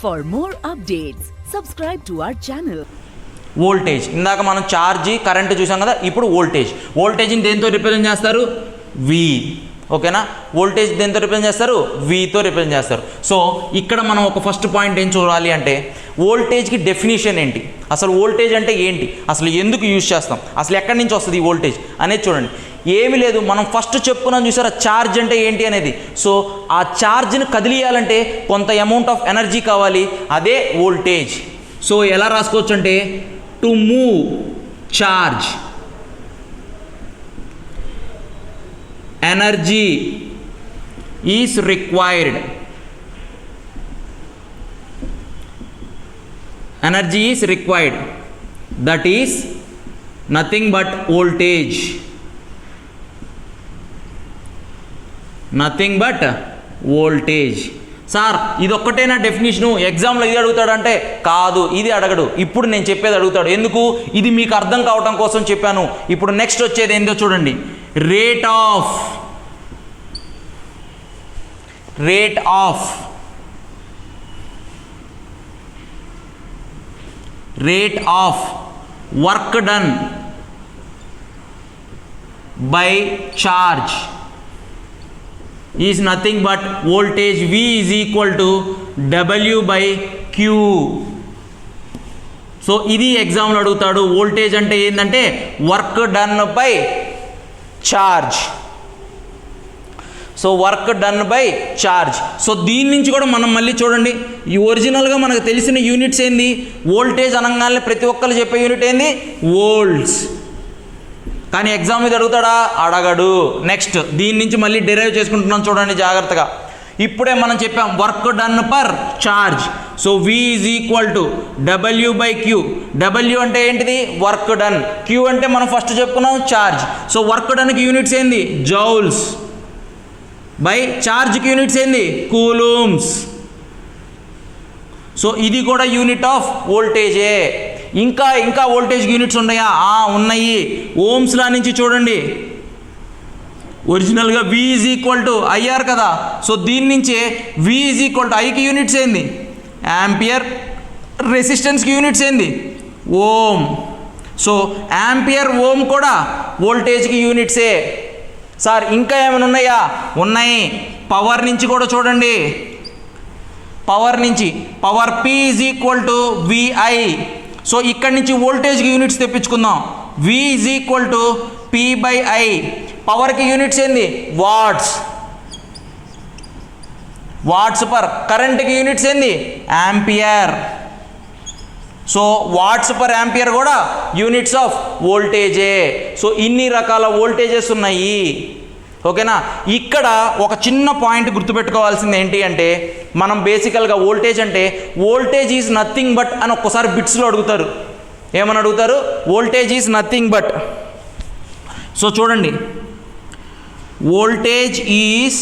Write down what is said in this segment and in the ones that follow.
For more updates, subscribe to our channel. Voltage ఇందాక మనం charge current చూసాం కదా. ఇప్పుడు వోల్టేజ్ని దేంతో రిప్రజెంట్ చేస్తారు? వి. ఓకేనా, వోల్టేజ్ దేంతో రిప్రజెంట్ చేస్తారు? వితో రిప్రజెంట్ చేస్తారు. సో ఇక్కడ మనం ఒక ఫస్ట్ పాయింట్ ఏం చూడాలి అంటే వోల్టేజ్కి డెఫినేషన్ ఏంటి, అసలు వోల్టేజ్ అంటే ఏంటి, అసలు ఎందుకు యూజ్ చేస్తాం, అసలు ఎక్కడి నుంచి వస్తుంది ఈ వోల్టేజ్ అనేది చూడండి. ఏమీ లేదు, మనం ఫస్ట్ చెప్పుకున్నాం చూసారా ఛార్జ్ అంటే ఏంటి అనేది. సో ఆ ఛార్జ్ని కదిలియాలంటే కొంత అమౌంట్ ఆఫ్ ఎనర్జీ కావాలి, అదే వోల్టేజ్. సో ఎలా రాసుకోవచ్చు అంటే to move charge energy is required. Energy is required. That is nothing but voltage. Nothing but voltage. Sir ఇది ఒక్కటేనా డెఫినేషను, ఎగ్జామ్లో ఇది అడుగుతాడంటే కాదు, ఇది అడగడు. ఇప్పుడు నేను చెప్పేది అడుగుతాడు. ఎందుకు? ఇది మీకు అర్థం కావటం కోసం చెప్పాను. ఇప్పుడు నెక్స్ట్ వచ్చేది ఏందో చూడండి. Rate of work done by charge is nothing but voltage V is equal to W by Q. So ఇది ఎగ్జామ్లో అడుగుతాడు. వోల్టేజ్ అంటే ఏంటంటే work done by charge. So work done by charge. So దీని నుంచి కూడా మనం మళ్ళీ చూడండి, ఈ ఒరిజినల్గా మనకు తెలిసిన యూనిట్స్ ఏంది? వోల్టేజ్ అనగానే ప్రతి ఒక్కరు చెప్పే యూనిట్ ఏంది? వోల్ట్స్. కానీ ఎగ్జామ్ మీద అడుగుతాడా? అడగడు. నెక్స్ట్ దీని నుంచి మళ్ళీ డిరైవ్ చేసుకుంటున్నాం చూడండి జాగ్రత్తగా. ఇప్పుడే మనం చెప్పాం work done per charge. So V is equal to W by Q. W అంటే ఏంటిది? Work done. క్యూ అంటే మనం ఫస్ట్ చెప్పుకున్నాం ఛార్జ్. సో వర్క్ డన్కి యూనిట్స్ ఏంది? జౌల్స్. బై ఛార్జ్కి యూనిట్స్ ఏంది? కూలూమ్స్. సో ఇది కూడా యూనిట్ ఆఫ్ వోల్టేజే. ఇంకా వోల్టేజ్ యూనిట్స్ ఉన్నాయా? ఉన్నాయి. ఓమ్స్ లా నుంచి చూడండి, ఒరిజినల్గా V is equal to IR కదా. సో దీని నుంచే V ఈజ్ ఈక్వల్ టు ఐకి యూనిట్స్ ఏంది? యాంపియర్. రెసిస్టెన్స్కి యూనిట్స్ ఏంది? ఓం. సో యాంపియర్ ఓం కూడా వోల్టేజ్కి యూనిట్సే. సార్ ఇంకా ఏమైనా ఉన్నాయా? ఉన్నాయి. పవర్ నుంచి కూడా చూడండి. పవర్ నుంచి power P is equal to VI. So ఇక్కడి నుంచి వోల్టేజ్కి యూనిట్స్ తెప్పించుకుందాం. V is equal to P by I. పవర్కి యూనిట్స్ ఏంది? వాట్స్. Watts per. కరెంట్కి యూనిట్స్ ఏంది? Ampere. So watts per ampere కూడా యూనిట్స్ ఆఫ్ వోల్టేజే. సో ఇన్ని రకాల వోల్టేజెస్ ఉన్నాయి. ఓకేనా. ఇక్కడ ఒక చిన్న పాయింట్ గుర్తుపెట్టుకోవాల్సింది ఏంటి అంటే మనం బేసికల్గా వోల్టేజ్ అంటే వోల్టేజ్ ఈజ్ నథింగ్ బట్ అని ఒక్కసారి బిట్స్లో అడుగుతారు. ఏమని అడుగుతారు? Voltage is nothing but. So చూడండి, వోల్టేజ్ ఈజ్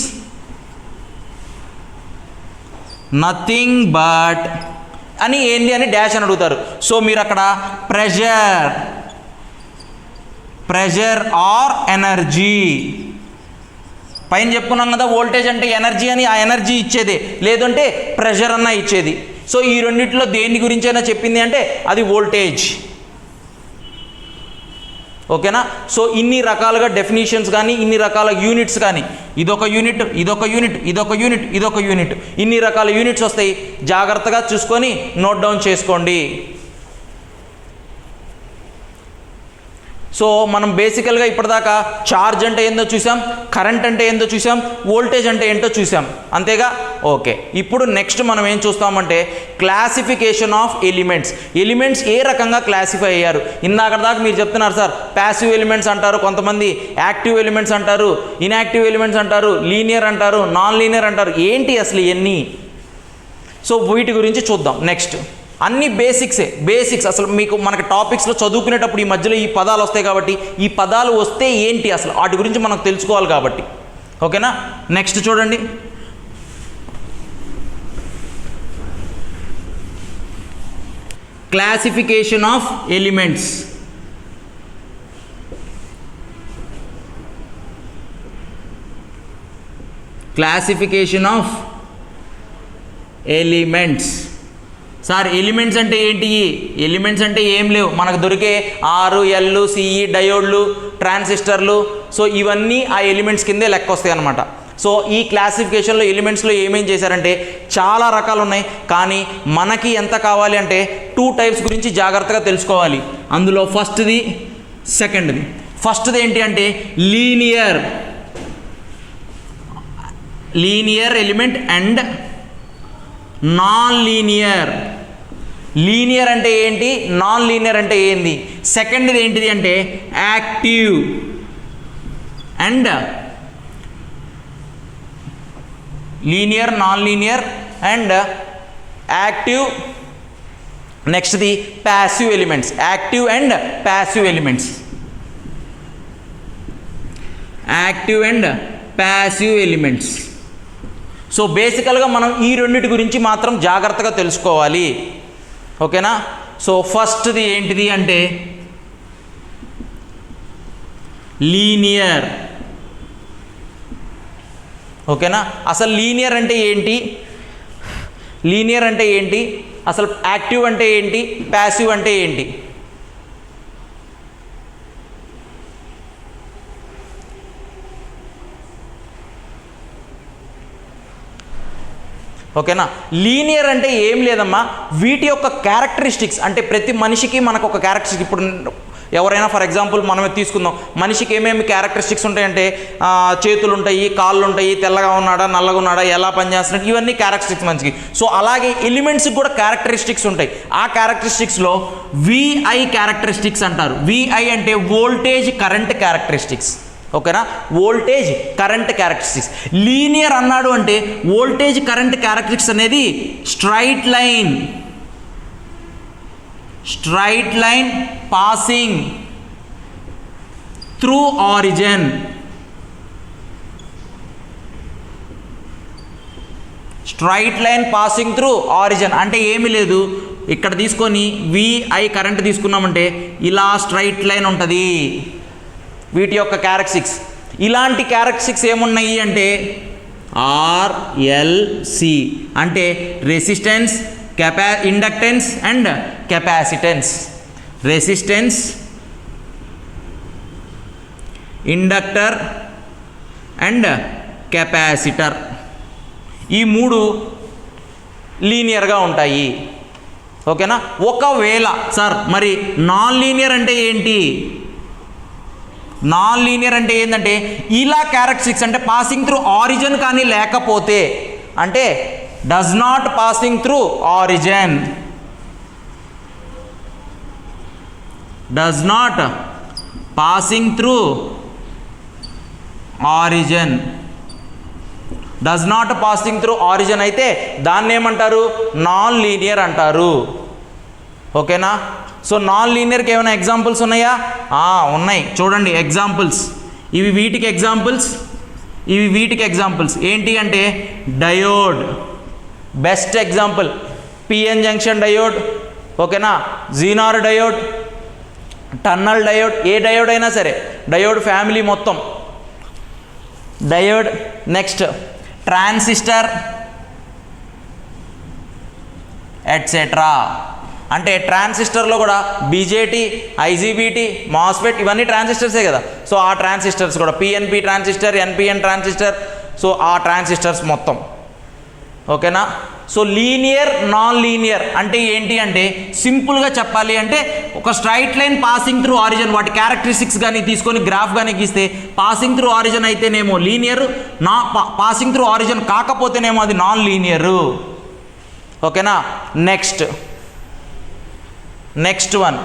నథింగ్ బట్ అని ఏంటి అని డాష్ అని అడుగుతారు. సో మీరు అక్కడ ప్రెషర్ ఆర్ ఎనర్జీ పైన చెప్పుకున్నాం కదా. వోల్టేజ్ అంటే ఎనర్జీ అని, ఆ ఎనర్జీ ఇచ్చేది, లేదంటే ప్రెషర్ అన్న ఇచ్చేది. సో ఈ రెండింటిలో దేని గురించి అయినా చెప్పింది అంటే అది వోల్టేజ్. ఓకేనా. సో ఇన్ని రకాలుగా డెఫినేషన్స్ కానీ, ఇన్ని రకాల యూనిట్స్ కానీ, ఇదొక యూనిట్, ఇదొక యూనిట్, ఇదొక యూనిట్, ఇదొక యూనిట్, ఇన్ని రకాల యూనిట్స్ వస్తాయి. జాగ్రత్తగా చూసుకొని నోట్ డౌన్ చేసుకోండి. సో మనం బేసికల్గా ఇప్పటిదాకా ఛార్జ్ అంటే ఏందో చూసాం, కరెంట్ అంటే ఏందో చూసాం, వోల్టేజ్ అంటే ఏంటో చూసాం, అంతేగా. ఓకే, ఇప్పుడు నెక్స్ట్ మనం ఏం చూస్తామంటే క్లాసిఫికేషన్ ఆఫ్ ఎలిమెంట్స్ ఏ రకంగా క్లాసిఫై అయ్యారు. ఇందాక దాకా మీరు చెప్తున్నారు సార్ ప్యాసివ్ ఎలిమెంట్స్ అంటారు, కొంతమంది యాక్టివ్ ఎలిమెంట్స్ అంటారు, ఇన్యాక్టివ్ ఎలిమెంట్స్ అంటారు, లీనియర్ అంటారు, నాన్ లీనియర్ అంటారు. ఏంటి అసలు ఇవన్నీ? సో వీటి గురించి చూద్దాం. నెక్స్ట్ అన్ని బేసిక్స్ అసలు మనకి టాపిక్స్లో చదువుకునేటప్పుడు ఈ మధ్యలో ఈ పదాలు వస్తాయి కాబట్టి ఈ పదాలు వస్తే ఏంటి అసలు వాటి గురించి మనం తెలుసుకోవాలి కాబట్టి. ఓకేనా. నెక్స్ట్ చూడండి, classification of elements. classification of elements. Sir elements అంటే ఏంటి? ఎలిమెంట్స్ అంటే ఏం లేవు, మనకు దొరికే ఆర్, ఎల్, సిఈ, డయోడ్లు, ట్రాన్సిస్టర్లు. సో ఇవన్నీ ఆ ఎలిమెంట్స్ కిందే లెక్క వస్తాయి అన్నమాట. సో ఈ క్లాసిఫికేషన్లో ఎలిమెంట్స్లో ఏమేం చేశారంటే చాలా రకాలు ఉన్నాయి, కానీ మనకి ఎంత కావాలి అంటే 2 టైప్స్ గురించి జాగ్రత్తగా తెలుసుకోవాలి. అందులో ఫస్ట్ది, సెకండ్ది. ఫస్ట్ది ఏంటి అంటే linear element and non linear. Linear అంటే ఏంటి, నాన్ లీనియర్ అంటే ఏంది? సెకండ్ది ఏంటిది అంటే active and linear, non linear and active. నెక్స్ట్ది passive elements, active and passive elements. Active and passive elements. So బేసికల్గా మనం ఈ రెండింటి గురించి మాత్రం జాగ్రత్తగా తెలుసుకోవాలి. ఓకేనా? సో ఫస్ట్ది ఏంటిది అంటే లీనియర్. ఓకేనా? అసలు లీనియర్ అంటే ఏంటి, లీనియర్ అంటే ఏంటి, అసలు యాక్టివ్ అంటే ఏంటి, ప్యాసివ్ అంటే ఏంటి? ఓకేనా? లీనియర్ అంటే ఏం లేదమ్మా, వీటి యొక్క క్యారెక్టరిస్టిక్స్ అంటే ప్రతి మనిషికి మనకు ఒక క్యారెక్టరిస్టిక్. ఇప్పుడు ఎవరైనా ఫర్ ఎగ్జాంపుల్ మనమే తీసుకుందాం, మనిషికి ఏమేమి క్యారెక్టరిస్టిక్స్ ఉంటాయంటే చేతులు ఉంటాయి, కాళ్ళు ఉంటాయి, తెల్లగా ఉన్నాడా, నల్లగా ఉన్నాడా, ఎలా పనిచేస్తున్నాడు, ఇవన్నీ క్యారెక్టరిస్టిక్స్ మనిషికి. సో అలాగే ఎలిమెంట్స్కి కూడా క్యారెక్టరిస్టిక్స్ ఉంటాయి. ఆ క్యారెక్టరిస్టిక్స్లో విఐ క్యారెక్టరిస్టిక్స్ అంటారు. విఐ అంటే వోల్టేజ్ కరెంట్ క్యారెక్టరిస్టిక్స్. ఓకేనా? Voltage current characteristics. లీనియర్ అన్నాడు అంటే వోల్టేజ్ కరెంట్ క్యారెక్టరిస్టిక్స్ అనేది straight line passing through origin. Straight line passing through origin అంటే ఏమీ లేదు, ఇక్కడ తీసుకొని విఐ కరెంట్ తీసుకున్నామంటే ఇలా స్ట్రైట్ లైన్ ఉంటుంది. వీటి యొక్క క్యారెక్టరిస్టిక్స్, ఇలాంటి క్యారెక్టరిస్టిక్స్ ఏమున్నాయి అంటే ఆర్ఎల్సి అంటే resistance, inductance and capacitance. Resistance, inductor and capacitor, ఈ 3 లీనియర్గా ఉంటాయి. ఓకేనా? ఒకవేళ సార్ మరి నాన్ లీనియర్ అంటే ఏంటి? నాన్ లీనియర్ అంటే ఏంటంటే ఇలా క్యారెక్టరిస్టిక్స్ అంటే పాసింగ్ త్రూ ఆరిజిన్ కానీ లేకపోతే, అంటే does not passing through origin, does not passing through origin, does not passing through origin అయితే దాన్ని ఏమంటారు? నాన్ లీనియర్ అంటారు. ఓకేనా? సో నాన్ లీనియర్కి ఏమైనా ఎగ్జాంపుల్స్ ఉన్నాయా? ఉన్నాయి, చూడండి ఎగ్జాంపుల్స్. ఇవి వీటికి ఎగ్జాంపుల్స్, ఇవి వీటికి ఎగ్జాంపుల్స్. ఏంటి అంటే diode best example, PN junction diode. ఓకేనా? జీనార్ డయోడ్, టన్నల్ డయోడ్, ఏ డయోడ్ అయినా సరే, డయోడ్ ఫ్యామిలీ మొత్తం డయోడ్. Next transistor etcetera. అంటే ట్రాన్సిస్టర్లో కూడా బీజేటీ, ఐజీబీటీ, మాస్ఫెట్ ఇవన్నీ ట్రాన్సిస్టర్సే కదా. సో ఆ ట్రాన్సిస్టర్స్ కూడా PNP transistor, NPN transistor, so ఆ ట్రాన్సిస్టర్స్ మొత్తం. ఓకేనా? సో లీనియర్, నాన్ లీనియర్ అంటే ఏంటి అంటే సింపుల్గా చెప్పాలి అంటే ఒక straight line passing through origin, వాటి క్యారెక్టరిస్టిక్స్ కానీ తీసుకొని గ్రాఫ్ కానీ గీస్తే పాసింగ్ త్రూ ఆరిజిన్ అయితేనేమో లీనియర్, పాసింగ్ త్రూ ఆరిజిన్ కాకపోతేనేమో అది నాన్ లీనియర్. ఓకేనా? Next one,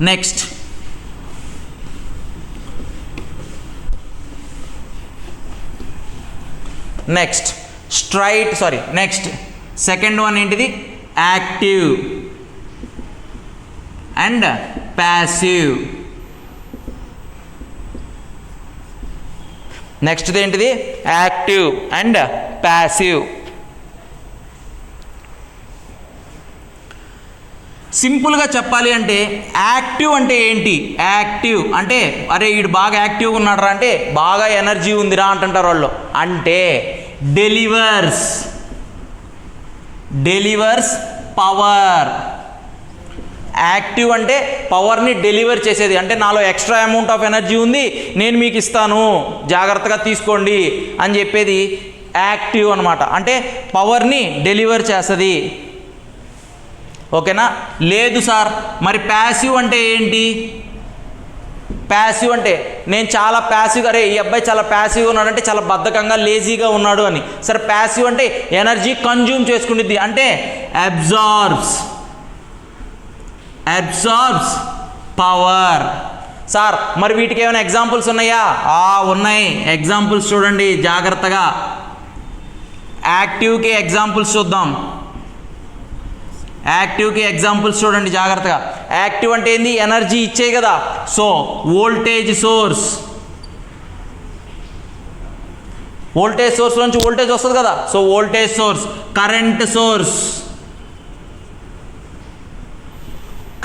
next next second one ఏంటిది? Active and passive. నెక్స్ట్ ఏంటిది? Active and passive. సింపుల్గా చెప్పాలి అంటే యాక్టివ్ అంటే ఏంటి? యాక్టివ్ అంటే అరే వీడు బాగా యాక్టివ్గా ఉన్నాడు అంటే బాగా ఎనర్జీ ఉందిరా అంటుంటారు వాళ్ళు. అంటే డెలివర్స్ డెలివర్స్ పవర్. యాక్టివ్ అంటే పవర్ని డెలివర్ చేసేది, అంటే నాలో ఎక్స్ట్రా అమౌంట్ ఆఫ్ ఎనర్జీ ఉంది, నేను మీకు ఇస్తాను, జాగ్రత్తగా తీసుకోండి అని చెప్పేది యాక్టివ్ అనమాట. అంటే పవర్ని డెలివర్ చేస్తుంది. ఓకేనా? లేదు సార్, మరి ప్యాసివ్ అంటే ఏంటి? ప్యాసివ్ అంటే నేను చాలా ప్యాసివ్గా, అరే ఈ అబ్బాయి చాలా ప్యాసివ్గా ఉన్నాడు అంటే చాలా బద్ధకంగా లేజీగా ఉన్నాడు అని. సరే, ప్యాసివ్ అంటే ఎనర్జీ కన్జ్యూమ్ చేసుకునేది, అంటే అబ్జార్బ్స్ పవర్. సార్ మరి వీటికి ఏమైనా ఎగ్జాంపుల్స్ ఉన్నాయా? ఉన్నాయి. ఎగ్జాంపుల్స్ చూడండి జాగ్రత్తగా. యాక్టివ్కి ఎగ్జాంపుల్స్ చూద్దాం. యాక్టివ్కి ఎగ్జాంపుల్స్ చూడండి జాగ్రత్తగా. యాక్టివ్ అంటే ఏంది? ఎనర్జీ ఇచ్చే కదా. So voltage source, voltage source నుంచి వోల్టేజ్ వస్తుంది కదా. So voltage source. Current source,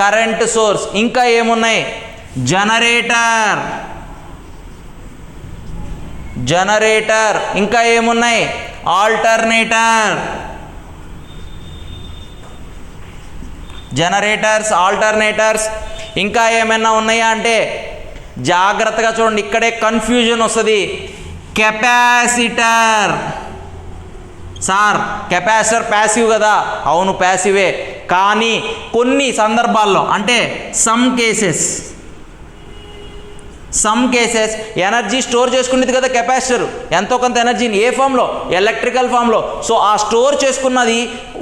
current source. ఇంకా ఏమున్నాయి? Generator, generator. ఇంకా ఏమున్నాయి? Alternator, generators, alternators. ఇంకా ఏమైనా ఉన్నాయా అంటే జాగ్రత్తగా చూడండి, ఇక్కడే కన్ఫ్యూజన్ వస్తుంది. కెపాసిటర్. సార్ కెపాసిటర్ ప్యాసివ్ కదా. అవును ప్యాసివే, కానీ కొన్ని సందర్భాల్లో అంటే సమ్ కేసెస్ ఎనర్జీ స్టోర్ చేసుకునేది కదా కెపాసిటర్, ఎంతో కొంత ఎనర్జీని. ఏ ఫామ్లో? ఎలక్ట్రికల్ ఫామ్లో. సో ఆ స్టోర్ చేసుకున్నది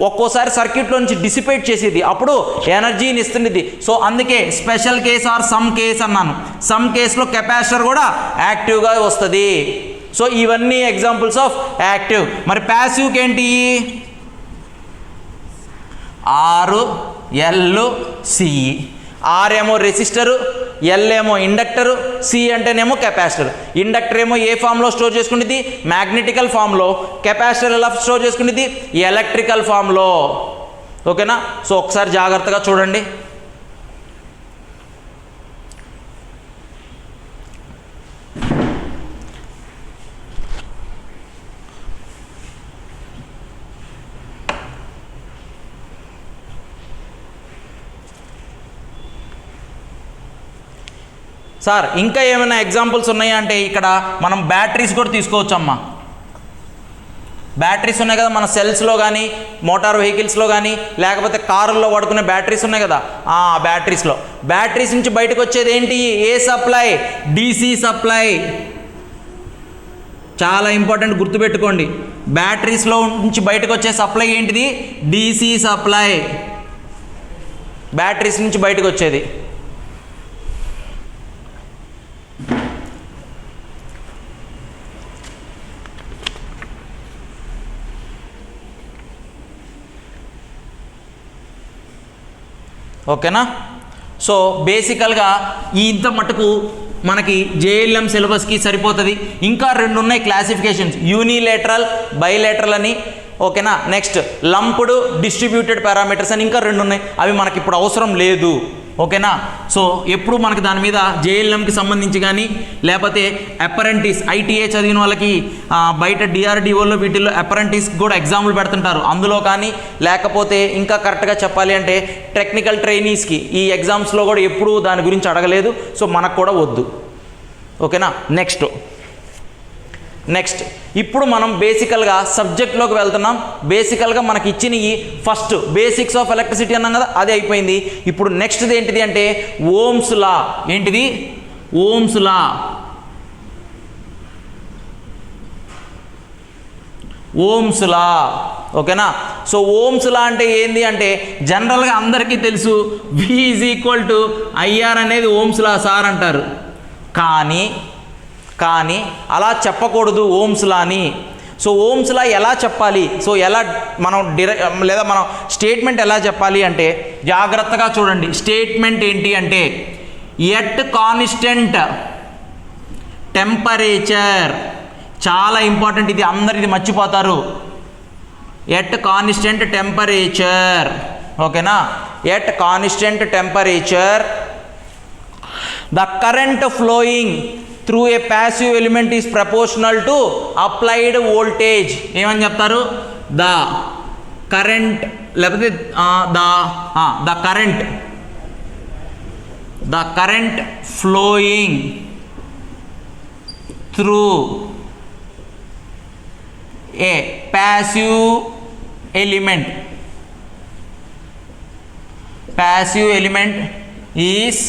ఒక్కోసారి సర్క్యూట్లో నుంచి డిసిపేట్ చేసేది, అప్పుడు ఎనర్జీని ఇస్తున్నది. సో అందుకే special case or some case అన్నాను. సమ్ కేసులో కెపాసిటర్ కూడా యాక్టివ్గా వస్తుంది. సో ఇవన్నీ ఎగ్జాంపుల్స్ ఆఫ్ యాక్టివ్. మరి ప్యాసివ్కి ఏంటి? R, L, C. ఆర్ ఏమో రెసిస్టరు, ఎల్ ఏమో ఇండక్టరు, సి అంటేనేమో కెపాసిటర్. ఇండక్టర్ ఏమో ఏ ఫామ్లో స్టోర్ చేసుకునేది? మ్యాగ్నెటికల్ ఫామ్లో. కెపాసిటర్ ఎలా స్టోర్ చేసుకునేది? ఎలక్ట్రికల్ ఫామ్లో. ఓకేనా? సో ఒకసారి జాగ్రత్తగా చూడండి. సార్ ఇంకా ఏమైనా ఎగ్జాంపుల్స్ ఉన్నాయా అంటే ఇక్కడ మనం బ్యాటరీస్ కూడా తీసుకోవచ్చమ్మా. బ్యాటరీస్ ఉన్నాయి కదా మన సెల్స్లో కానీ, మోటార్ వెహికల్స్లో కానీ, లేకపోతే కారుల్లో వాడుకునే బ్యాటరీస్ ఉన్నాయి కదా, ఆ బ్యాటరీస్లో. బ్యాటరీస్ నుంచి బయటకు వచ్చేది ఏంటి? ఏ సప్లై? DC supply. చాలా ఇంపార్టెంట్, గుర్తుపెట్టుకోండి. బ్యాటరీస్లో నుంచి బయటకు వచ్చే సప్లై ఏంటిది? DC supply. బ్యాటరీస్ నుంచి బయటకు వచ్చేది. ఓకేనా? సో బేసికల్గా ఇంత మటుకు మనకి జేఎల్ఎం సిలబస్కి సరిపోతుంది. ఇంకా రెండు ఉన్నాయి క్లాసిఫికేషన్స్, యూనిలేటరల్, బైలేటరల్ అని. ఓకేనా? నెక్స్ట్ లంప్డ్, డిస్ట్రిబ్యూటెడ్ పారామీటర్స్ అని ఇంకా రెండు ఉన్నాయి. అవి మనకి ఇప్పుడు అవసరం లేదు. ఓకేనా? సో ఎప్పుడు మనకి దాని మీద జేఎల్ఎంకి సంబంధించి కానీ, లేకపోతే అప్రెంటిస్, ఐటీఏ చదివిన వాళ్ళకి బయట డిఆర్డిఓలో వీటిల్లో అప్రెంటిస్ కూడా ఎగ్జామ్లు పెడుతుంటారు, అందులో కానీ, లేకపోతే ఇంకా కరెక్ట్గా చెప్పాలి అంటే టెక్నికల్ ట్రైనీస్కి ఈ ఎగ్జామ్స్లో కూడా ఎప్పుడూ దాని గురించి అడగలేదు. సో మనకు కూడా వద్దు. ఓకేనా? నెక్స్ట్ ఇప్పుడు మనం బేసికల్గా సబ్జెక్ట్లోకి వెళ్తున్నాం. బేసికల్గా మనకి ఇచ్చినవి ఫస్ట్ బేసిక్స్ ఆఫ్ ఎలక్ట్రిసిటీ అన్నాం కదా, అది అయిపోయింది. ఇప్పుడు నెక్స్ట్ది ఏంటిది అంటే ఓమ్స్ లా. ఏంటిది? Ohm's law. Ohm's law. ఓకేనా? సో ఓమ్స్ లా అంటే ఏంది అంటే జనరల్గా అందరికీ తెలుసు V = IR అనేది ఓమ్స్ లా సార్ అంటారు. కానీ అలా చెప్పకూడదు ఓమ్స్ లాని. సో ఓమ్స్ లా ఎలా చెప్పాలి? సో ఎలా మనం లేదా మనం స్టేట్మెంట్ ఎలా చెప్పాలి అంటే జాగ్రత్తగా చూడండి. స్టేట్మెంట్ ఏంటి అంటే ఎట్ కాన్స్టెంట్ టెంపరేచర్. చాలా ఇంపార్టెంట్ ఇది, అందరు ఇది మర్చిపోతారు. At constant temperature. ఓకేనా? At constant temperature the current flowing through a passive element is proportional to applied voltage. ఏమని చెప్తారు? The కరెంట్ లేకపోతే the current flowing through a passive element is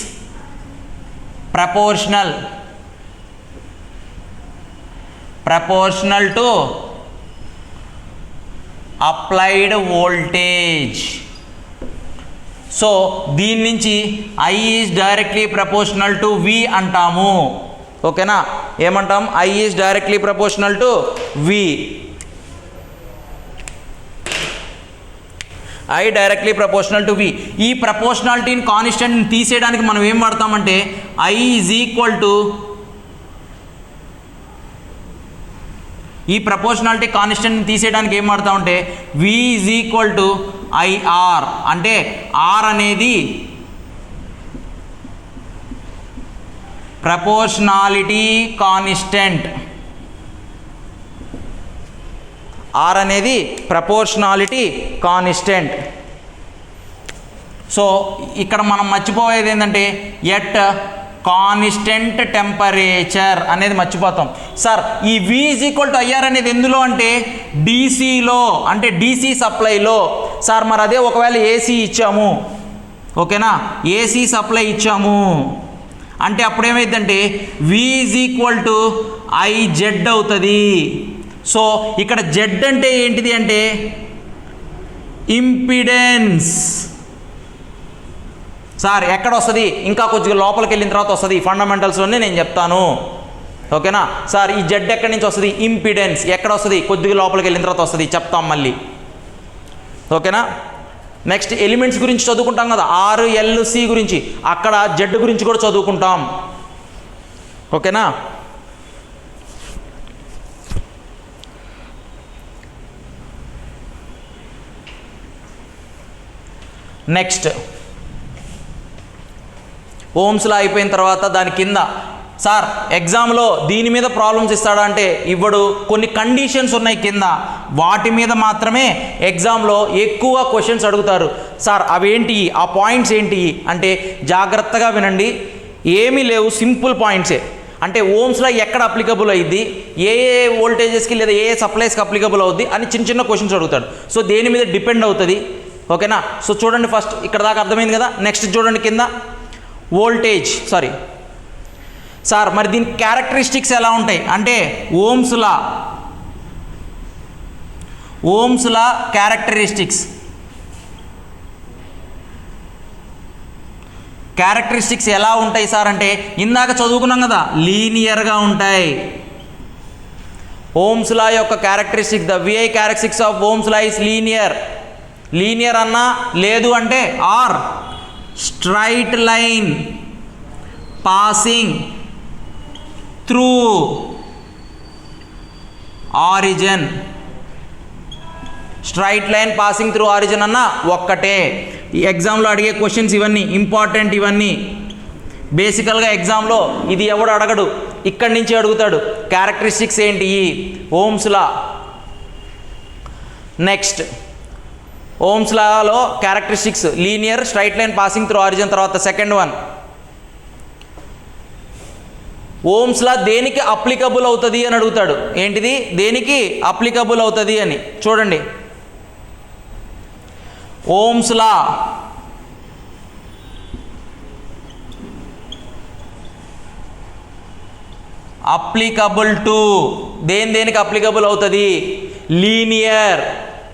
proportional to applied voltage. So దీని నుంచి I is directly proportional to V అంటాము. ఓకేనా, ఏమంటాం? I is directly proportional to V. I directly proportional to V. ఈ ప్రపోర్షనాలిటీని కాన్స్టెంట్ని తీసేయడానికి మనం ఏం వాడతామంటే I ఈజ్ ఈక్వల్ టు, ఈ ప్రపోర్షనాలిటీ కాన్స్టెంట్ని తీసేయడానికి ఏం వాడతామంటే V is equal to IR. అంటే R అనేది ప్రపోర్షనాలిటీ కాన్స్టెంట్, R అనేది ప్రపోర్షనాలిటీ కాన్స్టెంట్. సో ఇక్కడ మనం మర్చిపోయేది ఏంటంటే ఎట్ కాన్స్టెంట్ టెంపరేచర్ అనేది మర్చిపోతాం. సార్ ఈ V is equal to IR అనేది ఎందులో అంటే డీసీలో, అంటే డీసీ సప్లైలో. సార్ మరి అదే ఒకవేళ ఏసీ ఇచ్చాము, ఓకేనా, ఏసీ సప్లై ఇచ్చాము అంటే అప్పుడు ఏమైందంటే V is equal to IZ అవుతుంది. సో ఇక్కడ జెడ్ అంటే ఏంటిది అంటే ఇంపిడెన్స్. సార్ ఎక్కడ వస్తుంది? ఇంకా కొద్దిగా లోపలికి వెళ్ళిన తర్వాత వస్తుంది, ఫండమెంటల్స్లోనే నేను చెప్తాను. ఓకేనా సార్, ఈ జెడ్ ఎక్కడి నుంచి వస్తుంది? ఇంపిడెన్స్. ఎక్కడ వస్తుంది? కొద్దిగా లోపలికి వెళ్ళిన తర్వాత వస్తుంది, చెప్తాం మళ్ళీ. ఓకేనా, నెక్స్ట్ ఎలిమెంట్స్ గురించి చదువుకుంటాం కదా, RLC గురించి, అక్కడ జెడ్ గురించి కూడా చదువుకుంటాం. ఓకేనా, నెక్స్ట్ ఓమ్స్ లా అయిపోయిన తర్వాత దాని కింద సార్ ఎగ్జామ్లో దీని మీద ప్రాబ్లమ్స్ ఇస్తాడా అంటే ఇవ్వడు. కొన్ని కండిషన్స్ ఉన్నాయి కింద, వాటి మీద మాత్రమే ఎగ్జామ్లో ఎక్కువ క్వశ్చన్స్ అడుగుతారు. సార్ అవేంటి, ఆ పాయింట్స్ ఏంటి అంటే జాగ్రత్తగా వినండి, ఏమీ లేవు, సింపుల్ పాయింట్సే. అంటే ఓమ్స్లో ఎక్కడ అప్లికబుల్ అయ్యింది, ఏ ఏ వోల్టేజెస్కి లేదా ఏ సప్లైస్కి అప్లికబుల్ అవుద్ది అని చిన్న చిన్న క్వశ్చన్స్ అడుగుతాడు. సో దేని మీద డిపెండ్ అవుతుంది. ఓకేనా, సో చూడండి ఫస్ట్ ఇక్కడ దాకా అర్థమైంది కదా. నెక్స్ట్ చూడండి కింద వోల్టేజ్, సార్ మరి దీని క్యారెక్టరిస్టిక్స్ ఎలా ఉంటాయి అంటే ఓమ్స్ లా క్యారెక్టరిస్టిక్స్ ఎలా ఉంటాయి సార్ అంటే ఇందాక చదువుకున్నాం కదా, లీనియర్గా ఉంటాయి. ఓమ్స్ లా యొక్క characteristics, the VI characteristics of Ohm's law is linear అన్నా, లేదు అంటే or straight line passing through origin. Straight line passing through origin అన్న ఒక్కటే. ఈ ఎగ్జామ్లో అడిగే క్వశ్చన్స్ ఇవన్నీ ఇంపార్టెంట్. ఇవన్నీ బేసికల్గా ఎగ్జామ్లో ఇది ఎవడు అడగడు, ఇక్కడి నుంచి అడుగుతాడు. క్యారెక్టరిస్టిక్స్ ఏంటి ఓమ్స్ లా. నెక్స్ట్ ఓమ్స్ లాలో characteristics linear, straight line passing through origin. తర్వాత సెకండ్ వన్, ఓమ్స్ లా దేనికి అప్లికబుల్ అవుతుంది అని అడుగుతాడు. ఏంటిది, దేనికి అప్లికబుల్ అవుతుంది అని చూడండి. ఓమ్స్ లా అప్లికబుల్ టు, దేనికి అప్లికబుల్ అవుతుంది? లీనియర్.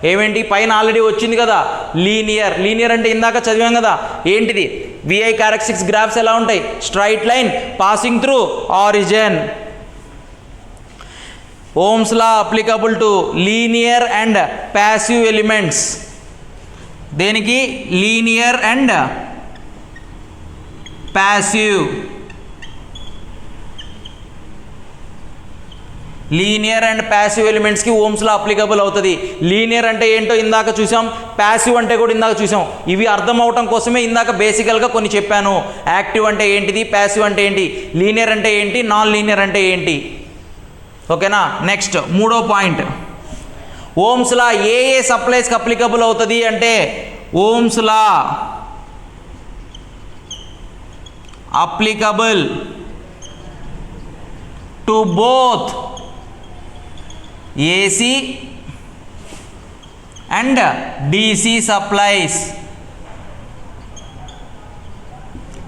ఏమేంటి పైన ఆల్రెడీ వచ్చింది కదా లీనియర్ అంటే ఇందాక చదివాం కదా. ఏంటిది VI క్యారెక్టరిస్టిక్స్ గ్రాఫ్స్ ఎలా ఉంటాయి? Straight line passing through origin. Ohm's law applicable to linear and passive elements. దేనికి? Linear and passive. Linear and passive ఎలిమెంట్స్కి ఓమ్స్లో అప్లికబుల్ అవుతుంది. లీనియర్ అంటే ఏంటో ఇందాక చూసాం, ప్యాసివ్ అంటే కూడా ఇందాక చూసాం. ఇవి అర్థం అవటం కోసమే ఇందాక బేసికల్గా కొన్ని చెప్పాను. యాక్టివ్ అంటే ఏంటిది, ప్యాసివ్ అంటే ఏంటి, లీనియర్ అంటే ఏంటి, నాన్ లీనియర్ అంటే ఏంటి. ఓకేనా, నెక్స్ట్ మూడో పాయింట్, ఓమ్స్ లా ఏ సప్లైస్కి అప్లికబుల్ అవుతుంది అంటే Ohm's law applicable to both AC and DC supplies.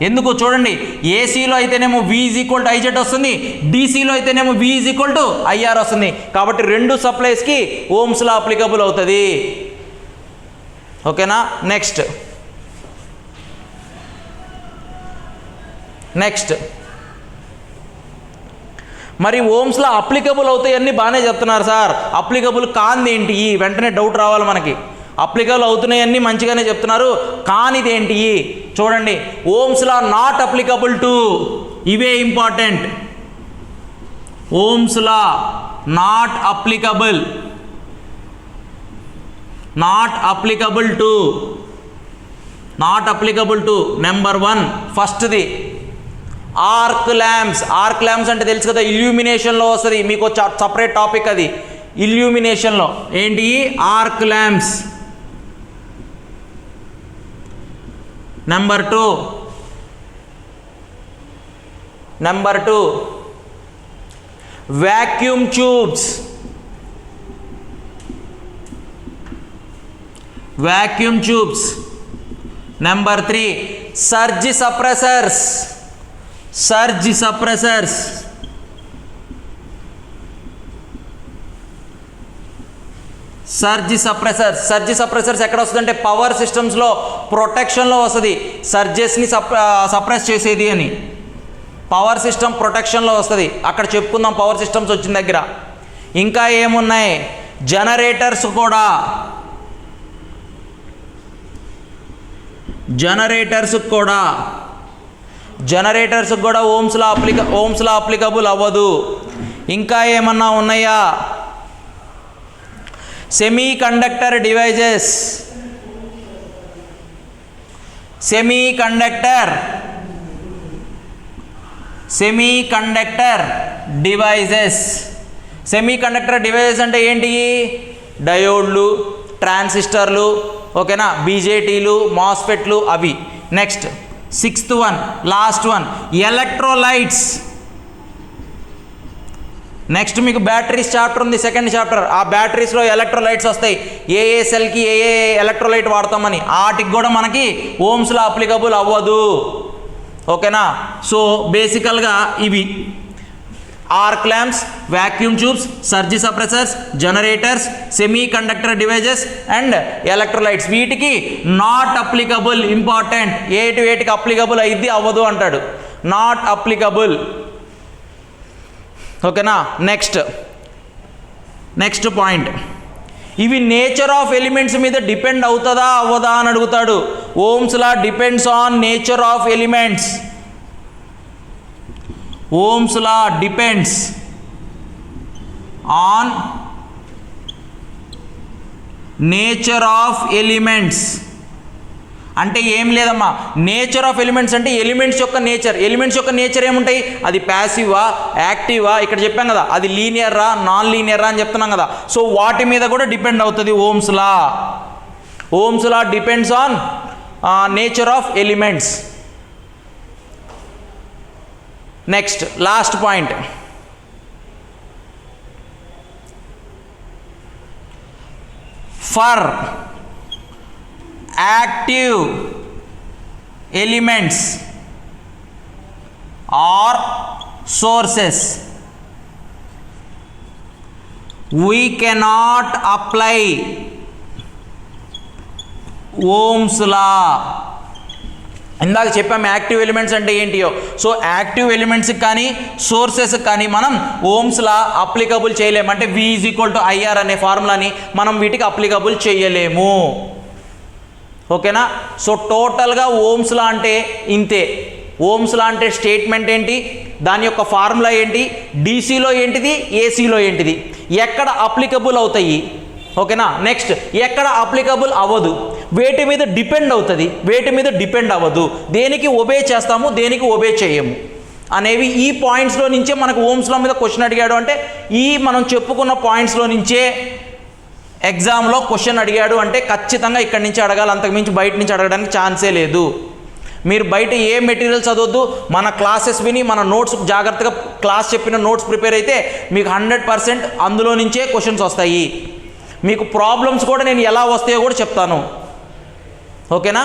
ఎందుకు చూడండి, ఏసీలో అయితేనేమో V = IZ వస్తుంది, DCలో అయితేనేమో V = IR వస్తుంది. కాబట్టి రెండు సప్లైస్కి ఓమ్స్ లా అప్లికబుల్ అవుతుంది. ఓకేనా. నెక్స్ట్ మరి ఓమ్స్లో అప్లికబుల్ అవుతాయన్నీ బాగానే చెప్తున్నారు సార్, అప్లికబుల్ కానిది ఏంటి? వెంటనే డౌట్ రావాలి మనకి. అప్లికబుల్ అవుతున్నాయన్నీ మంచిగానే చెప్తున్నారు, కానిది ఏంటి? చూడండి, ohm's law not applicable to, ఇవే important. Ohm's law not applicable to number 1 ఫస్ట్ది ఆర్క్ ల్యాంప్స్ అంటే తెలుసు కదా, ఇల్యూమినేషన్లో వస్తుంది. మీకు సపరేట్ టాపిక్ అది. ఇల్యూమినేషన్లో ఏంటి? Arc lamps. Number 2 vacuum tubes. Number 3 surge suppressors. Surge suppressors ఎక్కడ వస్తుందంటే పవర్ సిస్టమ్స్లో ప్రొటెక్షన్లో వస్తుంది. సర్జెస్ని సప్రెస్ చేసేది అని పవర్ సిస్టమ్ ప్రొటెక్షన్లో వస్తుంది. అక్కడ చెప్పుకుందాం పవర్ సిస్టమ్స్ వచ్చిన దగ్గర. ఇంకా ఏమున్నాయి? జనరేటర్స్ కూడా ఓమ్స్ లా అప్లికబుల్ అవ్వదు. ఇంకా ఏమన్నా ఉన్నాయా? సెమీ కండక్టర్ డివైజెస్ అంటే ఏంటి? డయోడ్లు, ట్రాన్సిస్టర్లు, ఓకేనా, బీజేటీలు, మాస్ఫెట్లు అవి. Next 6th one, last one, electrolytes. Next మీకు బ్యాటరీస్ చాప్టర్ ఉంది, సెకండ్ చాప్టర్. ఆ బ్యాటరీస్లో ఎలక్ట్రోలైట్స్ వస్తాయి, ఏ సెల్కి ఏ ఎలక్ట్రోలైట్ వాడతామని. వాటికి కూడా మనకి ఓమ్స్ లా అప్లికబుల్ అవ్వదు. ఓకేనా. సో బేసికల్గా ఇవి arc lamps, vacuum tubes, surge suppressors, generators, semiconductor devices and electrolytes. వీటికి నాట్ అప్లికబుల్. ఇంపార్టెంట్. వేటికి అప్లికబుల్ అయ్యిద్ది, అవ్వదు అంటాడు. Not applicable. ఓకేనా. నెక్స్ట్ పాయింట్, ఇవి నేచర్ ఆఫ్ ఎలిమెంట్స్ మీద డిపెండ్ అవుతుందా అవ్వదా అని అడుగుతాడు. Ohm's law depends on nature of elements. Ohm's law depends on nature of elements. అంటే ఏం లేదమ్మా, నేచర్ ఆఫ్ ఎలిమెంట్స్ అంటే ఎలిమెంట్స్ యొక్క నేచర్ ఏముంటాయి? అది ప్యాసివా, యాక్టివా? ఇక్కడ చెప్పాం కదా, అది లీనియరా, నాన్ లీనియరా అని చెప్తున్నాం కదా. సో వాటి మీద కూడా డిపెండ్ అవుతుంది Ohm's law depends on nature of elements. Next last point, for active elements or sources we cannot apply Ohm's law. ఇందాక చెప్పాము యాక్టివ్ ఎలిమెంట్స్ అంటే ఏంటియో. సో యాక్టివ్ ఎలిమెంట్స్కి కానీ సోర్సెస్కి కానీ మనం ఓమ్స్ లా అప్లికబుల్ చేయలేము. అంటే V = IR అనే ఫార్ములాని మనం వీటికి అప్లికబుల్ చేయలేము. ఓకేనా. సో టోటల్గా ఓమ్స్ లా అంటే ఇంతే. ఓమ్స్ లా అంటే స్టేట్మెంట్ ఏంటి, దాని యొక్క ఫార్ములా ఏంటి, డీసీలో ఏంటిది, ఏసీలో ఏంటిది, ఎక్కడ అప్లికబుల్ అవుతాయి. ఓకేనా. నెక్స్ట్ ఎక్కడ అప్లికబుల్ అవ్వదు, వేటి మీద డిపెండ్ అవుతుంది, వేటి మీద డిపెండ్ అవ్వదు, దేనికి ఒబే చేస్తాము, దేనికి ఒబే చేయము అనేవి ఈ పాయింట్స్లో నుంచే మనకు ఓమ్స్ లా మీద క్వశ్చన్ అడిగాడు. అంటే ఈ మనం చెప్పుకున్న పాయింట్స్లో నుంచే ఎగ్జామ్లో క్వశ్చన్ అడిగాడు అంటే ఖచ్చితంగా ఇక్కడి నుంచి అడగాలి, అంతకుమించి బయట నుంచి అడగడానికి ఛాన్సే లేదు. మీరు బయట ఏ మెటీరియల్ చదవద్దు, మన క్లాసెస్ విని మన నోట్స్ జాగ్రత్తగా క్లాస్ చెప్పిన నోట్స్ ప్రిపేర్ అయితే మీకు 100% అందులో నుంచే క్వశ్చన్స్ వస్తాయి. మీకు ప్రాబ్లమ్స్ కూడా నేను ఎలా వస్తాయో కూడా చెప్తాను. ఓకేనా?